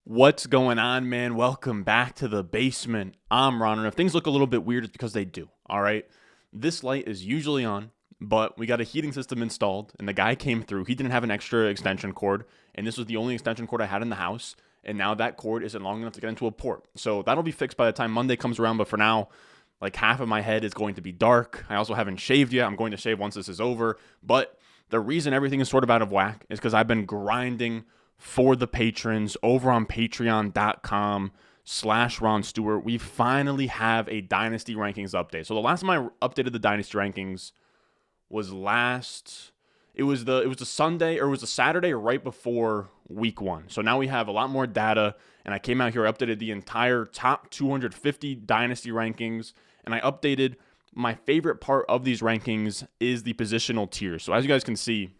What's going on, man? Welcome back to the basement. I'm Ron, and if things look a little bit weird, it's because they do, all right? This light is usually on, but we got a heating system installed, and the guy came through. He didn't have an extra extension cord, and this was the only extension cord I had in the house, and now that cord isn't long enough to get into a port. So that'll be fixed by the time Monday comes around, but for now, like half of my head is going to be dark. I also haven't shaved yet. I'm going to shave once this is over, but the reason everything is sort of out of whack is because I've been grinding for the patrons over on patreon.com/Ron Stewart. We finally have a Dynasty rankings update. So the last time I updated the Dynasty rankings was it was the Sunday, or it was the Saturday right before week 1. So now we have a lot more data, and I came out here, updated the entire top 250 Dynasty rankings, and I updated my favorite part of these rankings is the positional tiers. So as you guys can see,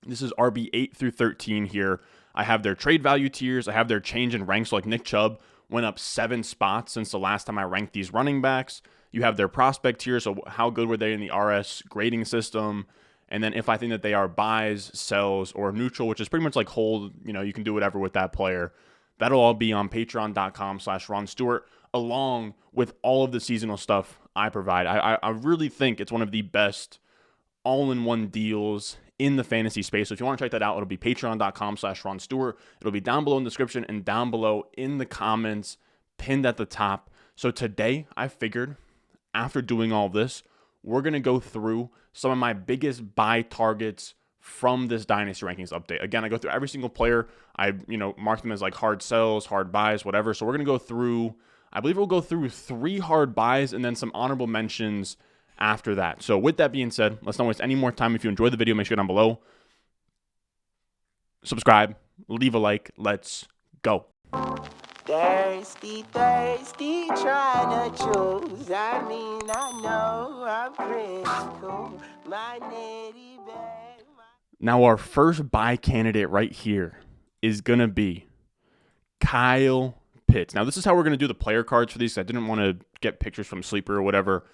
this is RB 8 through 13 here. I have their trade value tiers. I have their change in ranks. So like Nick Chubb went up 7 spots since the last time I ranked these running backs. You have their prospect tier. So how good were they in the RS grading system? And then if I think that they are buys, sells, or neutral, which is pretty much like hold, you can do whatever with that player. That'll all be on patreon.com/Ron Stewart, along with all of the seasonal stuff I provide. I really think it's one of the best all-in-one deals in the fantasy space. So if you want to check that out, it'll be patreon.com/Ron Stewart. It'll be down below in the description and down below in the comments, pinned at the top. So today, I figured, after doing all this, we're going to go through some of my biggest buy targets from this Dynasty rankings update. Again, I go through every single player. I, mark them as like hard sells, hard buys, whatever. So we're going to go through, I believe we'll go through 3 hard buys and then some honorable mentions after that. So with that being said, let's not waste any more time. If you enjoyed the video, make sure down below, subscribe, leave a like. Let's go. Thirsty, trying to choose. I know I'm critical. My nitty bag. Now our first buy candidate right here is going to be Kyle Pitts. Now this is how we're going to do the player cards for these. I didn't want to get pictures from Sleeper or whatever.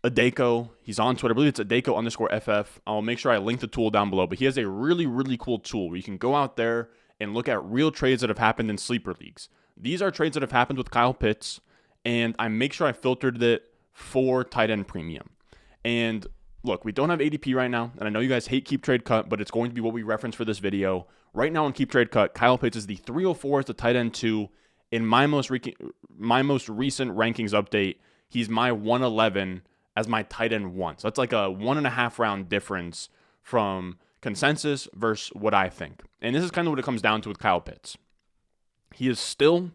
Adeko, he's on Twitter. I believe it's Adeko_FF. I'll make sure I link the tool down below. But he has a really, really cool tool where you can go out there and look at real trades that have happened in Sleeper leagues. These are trades that have happened with Kyle Pitts, and I make sure I filtered it for tight end premium. And look, we don't have ADP right now, and I know you guys hate Keep Trade Cut, but it's going to be what we reference for this video. Right now on Keep Trade Cut, Kyle Pitts is the 304 as the tight end 2. In my most recent rankings update, he's my 111 as my tight end 1. So that's like a 1.5 round difference from consensus versus what I think. And this is kind of what it comes down to with Kyle Pitts. He is still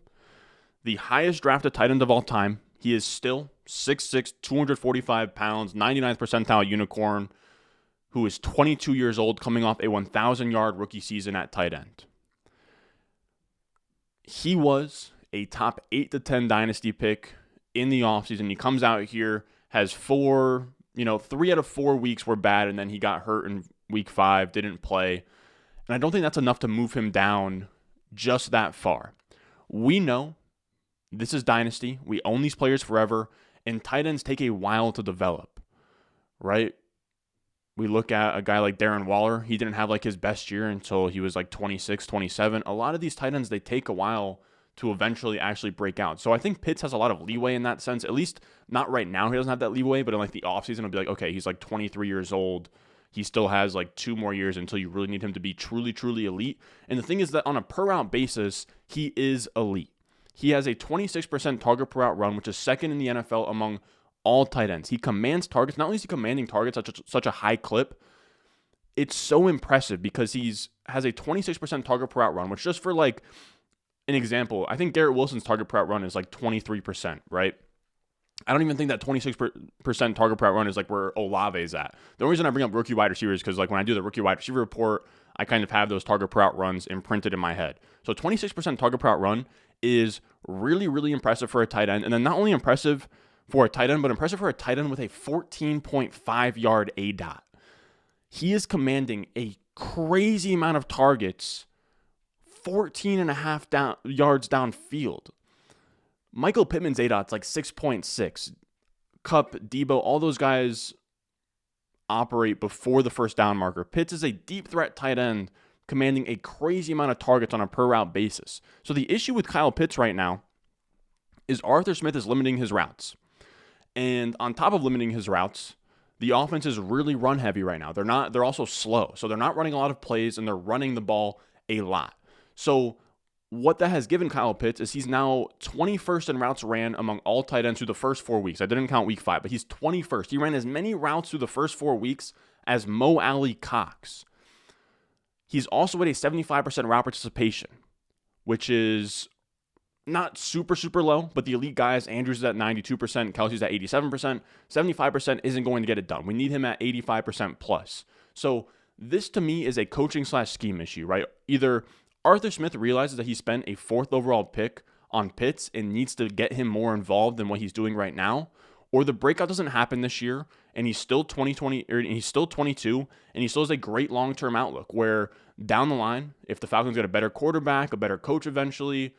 the highest drafted tight end of all time. He is still 6'6", 245 pounds, 99th percentile unicorn, who is 22 years old, coming off a 1,000-yard rookie season at tight end. He was a top 8 to 10 dynasty pick in the offseason. He comes out here, has 3 out of 4 weeks were bad, and then he got hurt in week 5, didn't play. And I don't think that's enough to move him down just that far. We know this is Dynasty. We own these players forever, and tight ends take a while to develop, right? We look at a guy like Darren Waller. He didn't have like his best year until he was like 26, 27. A lot of these tight ends, they take a while to eventually actually break out. So I think Pitts has a lot of leeway in that sense. At least not right now. He doesn't have that leeway, but in like the offseason, it'll be like, okay, he's like 23 years old. He still has like 2 more years until you really need him to be truly, truly elite. And the thing is that on a per route basis, he is elite. He has a 26% target per route run, which is second in the NFL among all tight ends. He commands targets. Not only is he commanding targets at such a high clip, it's so impressive because has a 26% target per route run, which, just for like an example, I think Garrett Wilson's target per route run is like 23%, right? I don't even think that 26% target per route run is like where Olave's at. The only reason I bring up rookie wide receivers is because like when I do the rookie wide receiver report, I kind of have those target per route runs imprinted in my head. So 26% target per route run is really, really impressive for a tight end. And then not only impressive for a tight end, but impressive for a tight end with a 14.5 yard ADOT. He is commanding a crazy amount of targets 14.5 yards downfield. Michael Pittman's ADOT's like 6.6. Kupp, Debo, all those guys operate before the first down marker. Pitts is a deep threat tight end commanding a crazy amount of targets on a per route basis. So the issue with Kyle Pitts right now is Arthur Smith is limiting his routes. And on top of limiting his routes, the offense is really run heavy right now. They're also slow. So they're not running a lot of plays and they're running the ball a lot. So what that has given Kyle Pitts is he's now 21st in routes ran among all tight ends through the first 4 weeks. I didn't count week 5, but he's 21st. He ran as many routes through the first 4 weeks as Mo Alley Cox. He's also at a 75% route participation, which is not super, super low, but the elite guys, Andrews is at 92%, Kelsey's at 87%, 75% isn't going to get it done. We need him at 85% plus. So this to me is a coaching/scheme issue, right? Either Arthur Smith realizes that he spent a 4th overall pick on Pitts and needs to get him more involved than what he's doing right now, or the breakout doesn't happen this year and he's still 22 and he still has a great long-term outlook where down the line, if the Falcons get a better quarterback, a better coach eventually,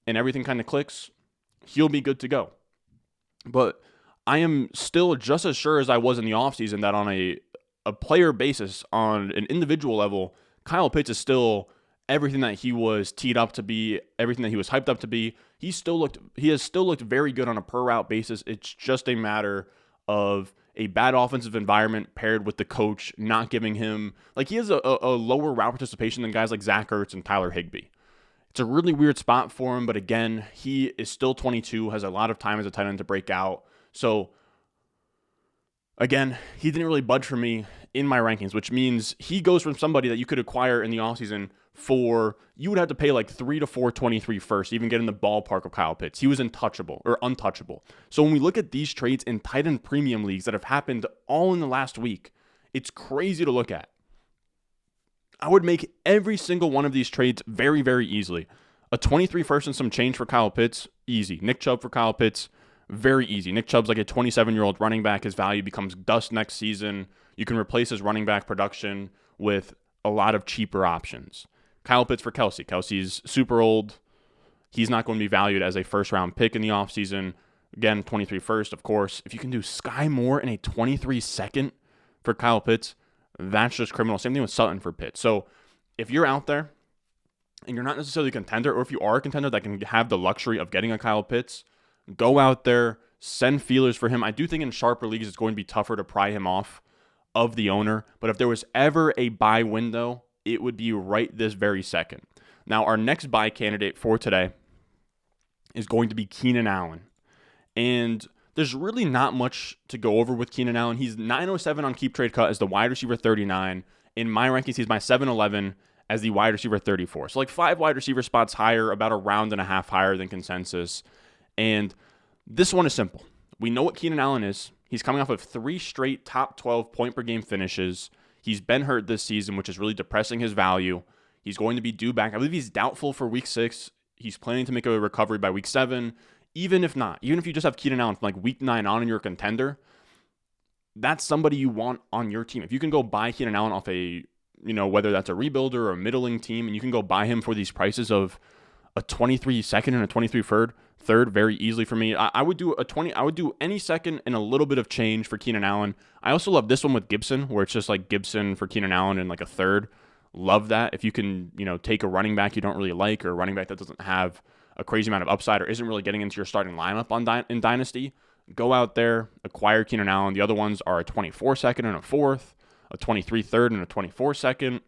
and everything kind of clicks, he'll be good to go. But I am still just as sure as I was in the offseason that on a player basis, on an individual level, Kyle Pitts is still everything that he was teed up to be, everything that he was hyped up to be. He has still looked very good on a per route basis. It's just a matter of a bad offensive environment paired with the coach not giving him, like, he has a lower route participation than guys like Zach Ertz and Tyler Higbee. It's a really weird spot for him, but again, he is still 22, has a lot of time as a tight end to break out. So again, he didn't really budge for me in my rankings, which means he goes from somebody that you could acquire in the offseason for, you would have to pay like 3 to 423 first to even get in the ballpark of Kyle Pitts. He was untouchable. So when we look at these trades in tight end premium leagues that have happened all in the last week, it's crazy to look at. I would make every single one of these trades very, very easily. A 23 first and some change for Kyle Pitts, easy. Nick Chubb for Kyle Pitts, very easy. Nick Chubb's like a 27-year-old running back. His value becomes dust next season. You can replace his running back production with a lot of cheaper options. Kyle Pitts for Kelsey. Kelsey's super old. He's not going to be valued as a first-round pick in the offseason. Again, 23 first, of course. If you can do Sky Moore in a 23 second for Kyle Pitts, that's just criminal. Same thing with Sutton for Pitts. So if you're out there and you're not necessarily a contender, or if you are a contender that can have the luxury of getting a Kyle Pitts, go out there, send feelers for him. I do think in sharper leagues it's going to be tougher to pry him off of the owner. But if there was ever a buy window, it would be right this very second. Now, our next buy candidate for today is going to be Keenan Allen. And there's really not much to go over with Keenan Allen. He's 907 on Keep Trade Cut as the wide receiver 39. In my rankings, he's my 711 as the wide receiver 34. So like 5 wide receiver spots higher, about a round and a half higher than consensus. And this one is simple. We know what Keenan Allen is. He's coming off of 3 straight top 12 point per game finishes. He's been hurt this season, which is really depressing his value. He's going to be due back. I believe he's doubtful for week 6. He's planning to make a recovery by week 7. Even if not, even if you just have Keenan Allen from like week 9 on and you're a contender, that's somebody you want on your team. If you can go buy Keenan Allen off a, whether that's a rebuilder or a middling team, and you can go buy him for these prices of a 23 second and a 23 third very easily for me. I would do any second and a little bit of change for Keenan Allen. I also love this one with Gibson, where it's just like Gibson for Keenan Allen and like a third. Love that. If you can, take a running back you don't really like, or a running back that doesn't have a crazy amount of upside or isn't really getting into your starting lineup in Dynasty, go out there, acquire Keenan Allen. The other ones are a 24 second and a fourth, a 23 third and a 24 second.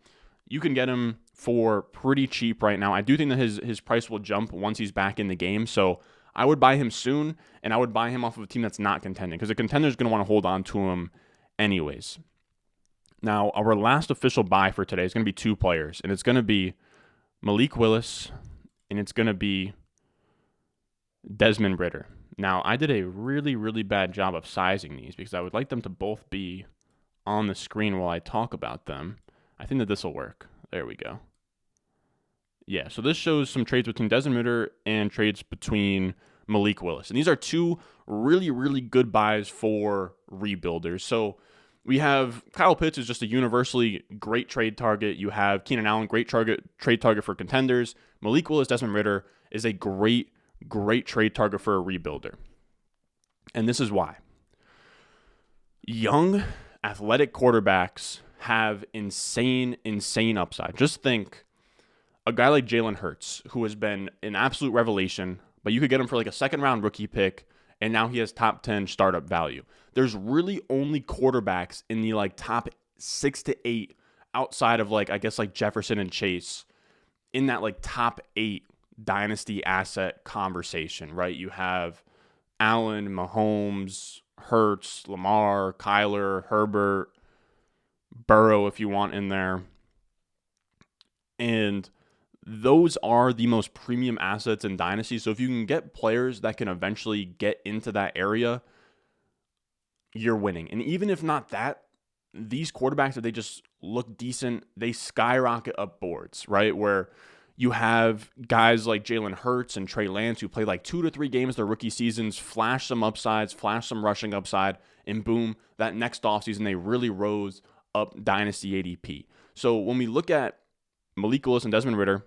You can get him for pretty cheap right now. I do think that his price will jump once he's back in the game. So I would buy him soon, and I would buy him off of a team that's not contending, because a contender is going to want to hold on to him anyways. Now, our last official buy for today is going to be 2 players, and it's going to be Malik Willis, and it's going to be Desmond Ridder. Now, I did a really, really bad job of sizing these because I would like them to both be on the screen while I talk about them. I think that this will work. There we go. Yeah, so this shows some trades between Desmond Ridder and trades between Malik Willis. And these are 2 really, really good buys for rebuilders. So we have Kyle Pitts is just a universally great trade target. You have Keenan Allen, great trade target for contenders. Malik Willis, Desmond Ridder is a great trade target for a rebuilder. And this is why. Young, athletic quarterbacks have insane upside. Just think a guy like Jalen Hurts, who has been an absolute revelation, but you could get him for like a second-round rookie pick, and now he has top 10 startup value. There's really only quarterbacks in the like top 6 to 8 outside of like, I guess, like Jefferson and Chase in that like top 8 dynasty asset conversation, right? You have Allen, Mahomes, Hurts, Lamar, Kyler, Herbert, Burrow if you want in there. And those are the most premium assets in Dynasty. So if you can get players that can eventually get into that area, you're winning. And even if not that, these quarterbacks, if they just look decent, they skyrocket up boards, right? Where you have guys like Jalen Hurts and Trey Lance who play like 2 to 3 games their rookie seasons, flash some upsides, flash some rushing upside, and boom, that next offseason they really rose up Dynasty ADP. So when we look at Malik Willis and Desmond Ridder,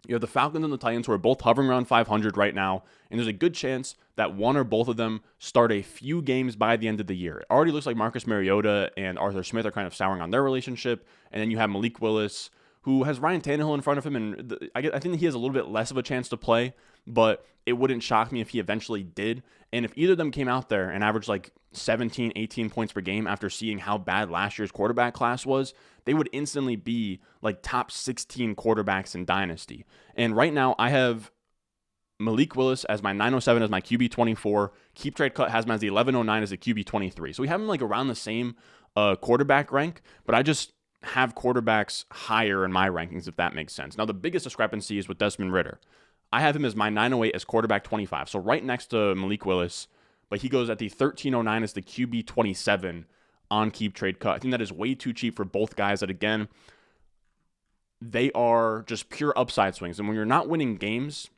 you have the Falcons and the Titans who are both hovering around 500 right now, and there's a good chance that one or both of them start a few games by the end of the year. It already looks like Marcus Mariota and Arthur Smith are kind of souring on their relationship, and then you have Malik Willis, who has Ryan Tannehill in front of him, and I think he has a little bit less of a chance to play, but it wouldn't shock me if he eventually did. And if either of them came out there and averaged like 17, 18 points per game after seeing how bad last year's quarterback class was, they would instantly be like top 16 quarterbacks in Dynasty. And right now, I have Malik Willis as my 907 as my QB 24. Keep Trade Cut has him as the 1109 as the QB 23. So we have him like around the same quarterback rank, but I just have quarterbacks higher in my rankings, if that makes sense. Now, the biggest discrepancy is with Desmond Ridder. I have him as my 908 as quarterback 25, so right next to Malik Willis, but he goes at the 1309 as the QB 27 on Keep Trade Cut. I think that is way too cheap for both guys that, again, they are just pure upside swings. And when you're not winning games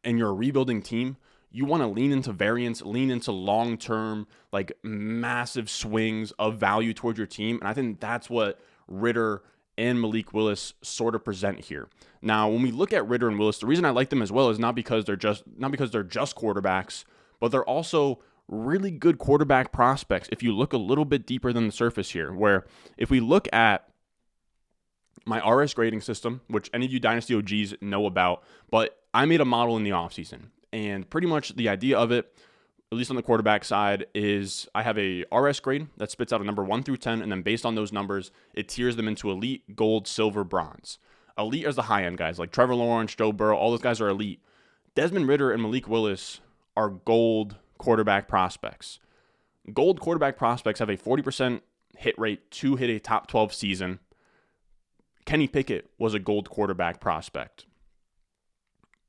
and you're a rebuilding team, you want to lean into variance, lean into long-term, like massive swings of value towards your team. And I think that's what Ridder and Malik Willis sort of present here. Now, when we look at Ridder and Willis, the reason I like them as well is not because they're just quarterbacks, but they're also really good quarterback prospects if you look a little bit deeper than the surface here, where if we look at my RS grading system, which any of you Dynasty OGs know about, but I made a model in the offseason. And pretty much the idea of it, at least on the quarterback side, is I have a RS grade that spits out a number 1 through 10, and then based on those numbers, it tiers them into elite, gold, silver, bronze. Elite is the high-end guys, like Trevor Lawrence, Joe Burrow, all those guys are elite. Desmond Ridder and Malik Willis are gold quarterback prospects. Gold quarterback prospects have a 40% hit rate to hit a top 12 season. Kenny Pickett was a gold quarterback prospect.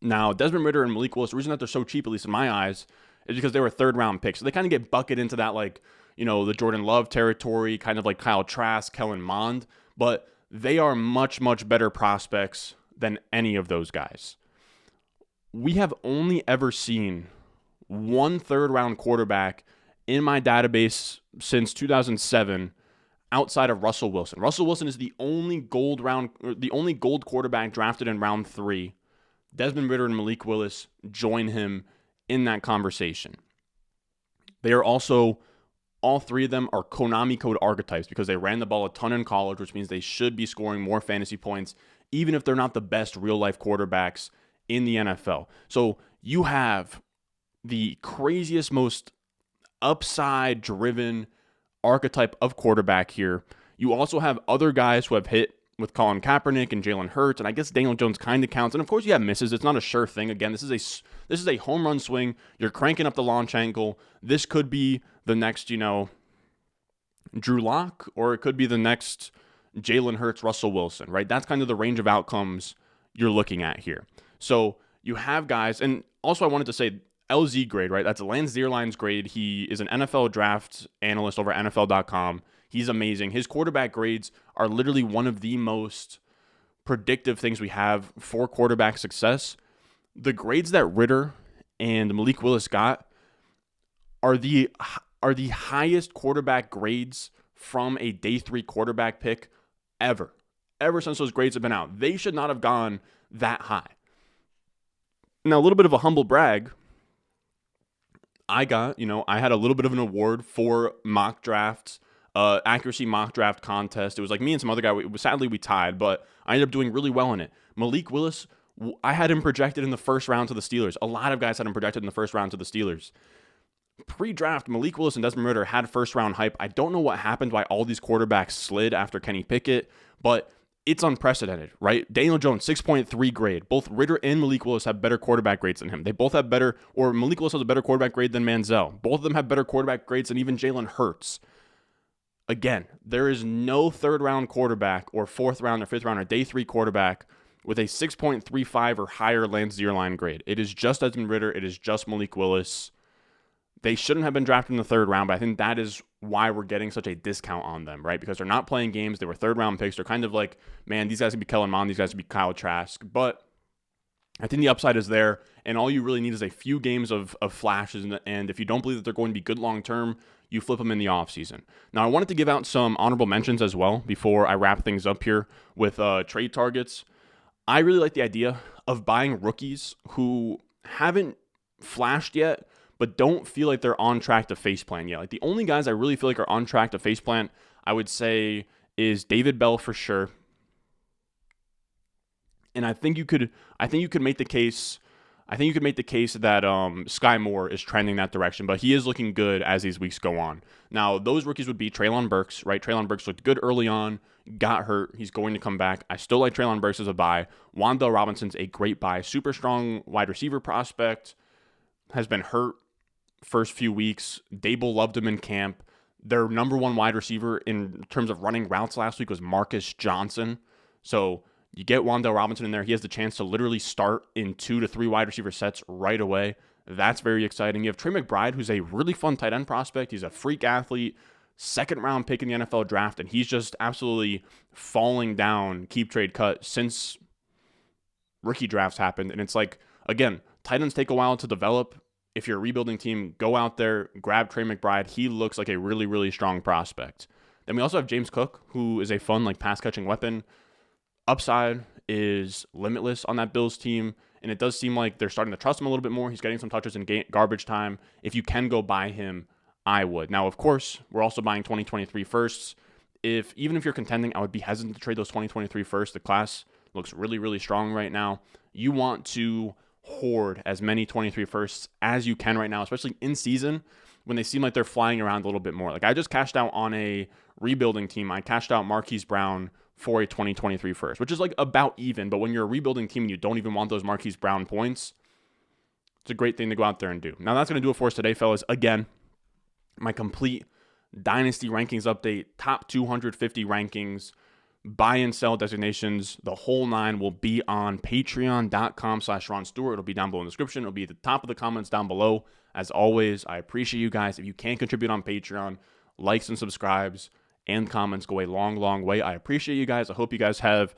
Now, Desmond Ridder and Malik Willis, the reason that they're so cheap, at least in my eyes, is because they were third-round picks. So they kind of get bucketed into that, like, you know, the Jordan Love territory, kind of like Kyle Trask, Kellen Mond. But they are much, much better prospects than any of those guys. We have only ever seen one third-round quarterback in my database since 2007 outside of Russell Wilson. Russell Wilson is the only gold quarterback drafted in round 3. Desmond Ridder and Malik Willis join him in that conversation. They are also, all three of them are Konami code archetypes because they ran the ball a ton in college, which means they should be scoring more fantasy points, even if they're not the best real-life quarterbacks in the NFL. So you have the craziest, most upside-driven archetype of quarterback here. You also have other guys who have hit with Colin Kaepernick and Jalen Hurts, and I guess Daniel Jones kind of counts. And of course, you have misses. It's not a sure thing. Again, this is a home run swing. You're cranking up the launch angle. This could be the next, Drew Lock, or it could be the next Jalen Hurts, Russell Wilson, right? That's kind of the range of outcomes you're looking at here. So you have guys, and also I wanted to say LZ grade, right? That's Lance Zierlein's grade. He is an NFL draft analyst over at NFL.com. He's amazing. His quarterback grades are literally one of the most predictive things we have for quarterback success. The grades that Ridder and Malik Willis got are the highest quarterback grades from a day 3 quarterback pick ever since those grades have been out. They should not have gone that high. Now, a little bit of a humble brag. I had a little bit of an award for mock drafts accuracy mock draft contest. It was like me and some other guy. Sadly, we tied, but I ended up doing really well in it. Malik Willis, I had him projected in the first round to the Steelers. A lot of guys had him projected in the first round to the Steelers. Pre-draft, Malik Willis and Desmond Ridder had first-round hype. I don't know what happened, why all these quarterbacks slid after Kenny Pickett, but it's unprecedented, right? Daniel Jones, 6.3 grade. Both Ridder and Malik Willis have better quarterback grades than him. They both have better, or Malik Willis has a better quarterback grade than Manziel. Both of them have better quarterback grades than even Jalen Hurts. Again, there is no third-round quarterback or fourth-round or fifth-round or day 3 quarterback with a 6.35 or higher Lance Zierlein grade. It is just Desmond Ridder. It is just Malik Willis. They shouldn't have been drafted in the third round, but I think that is why we're getting such a discount on them, right? Because they're not playing games. They were third-round picks. They're kind of like, man, these guys could be Kellen Mond. These guys could be Kyle Trask. But I think the upside is there, and all you really need is a few games of flashes. And if you don't believe that they're going to be good long-term, you flip them in the offseason. Now, I wanted to give out some honorable mentions as well before I wrap things up here with trade targets. I really like the idea of buying rookies who haven't flashed yet, but don't feel like they're on track to faceplant yet. Like the only guys I really feel like are on track to faceplant, I would say, is David Bell for sure. And I think you could make the case. I think you could make the case that Sky Moore is trending that direction, but he is looking good as these weeks go on. Now, those rookies would be Treylon Burks, right? Treylon Burks looked good early on, got hurt. He's going to come back. I still like Treylon Burks as a buy. Wan'Dale Robinson's a great buy. Super strong wide receiver prospect. Has been hurt first few weeks. Dable loved him in camp. Their number one wide receiver in terms of running routes last week was Marcus Johnson. So you get Wan'Dale Robinson in there. He has the chance to literally start in 2 to 3 wide receiver sets right away. That's very exciting. You have Trey McBride, who's a really fun tight end prospect. He's a freak athlete, second-round pick in the NFL draft, and he's just absolutely falling down, keep, trade, cut since rookie drafts happened. And it's like, again, tight ends take a while to develop. If you're a rebuilding team, go out there, grab Trey McBride. He looks like a really, really strong prospect. Then we also have James Cook, who is a fun pass-catching weapon. Upside is limitless on that Bills team, and it does seem like they're starting to trust him a little bit more. He's getting some touches in garbage time. If you can go buy him, I would. Now, of course, we're also buying 2023 firsts. Even if you're contending, I would be hesitant to trade those 2023 firsts. The class looks really, really strong right now. You want to hoard as many 23 firsts as you can right now, especially in season when they seem like they're flying around a little bit more. Like I just cashed out on a rebuilding team. I cashed out Marquise Brown for a 2023 first, which is like about even. But when you're a rebuilding team and you don't even want those Marquise Brown points, it's a great thing to go out there and do. Now that's going to do it for us today, fellas. Again, my complete Dynasty rankings update, top 250 rankings, buy and sell designations, the whole 9 will be on patreon.com/Ron Stewart. It'll be down below in the description. It'll be at the top of the comments down below. As always, I appreciate you guys. If you can contribute on Patreon, likes and subscribes and comments go a long, long way. I appreciate you guys. I hope you guys have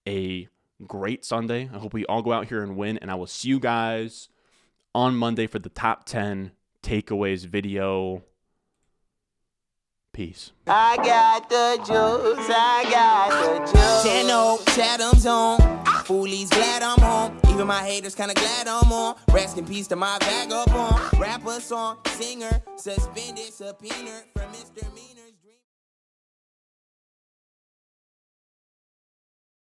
a great Sunday. I hope we all go out here and win, and I will see you guys on Monday for the top 10 takeaways video. Peace. I got the juice, I got the juice. Channel, Chatham's on. Foolies glad I'm home. Even my haters kinda glad I'm on. Rest in peace to my vagabond. Rapper, song, singer, suspended, subpoena from Mr. Me.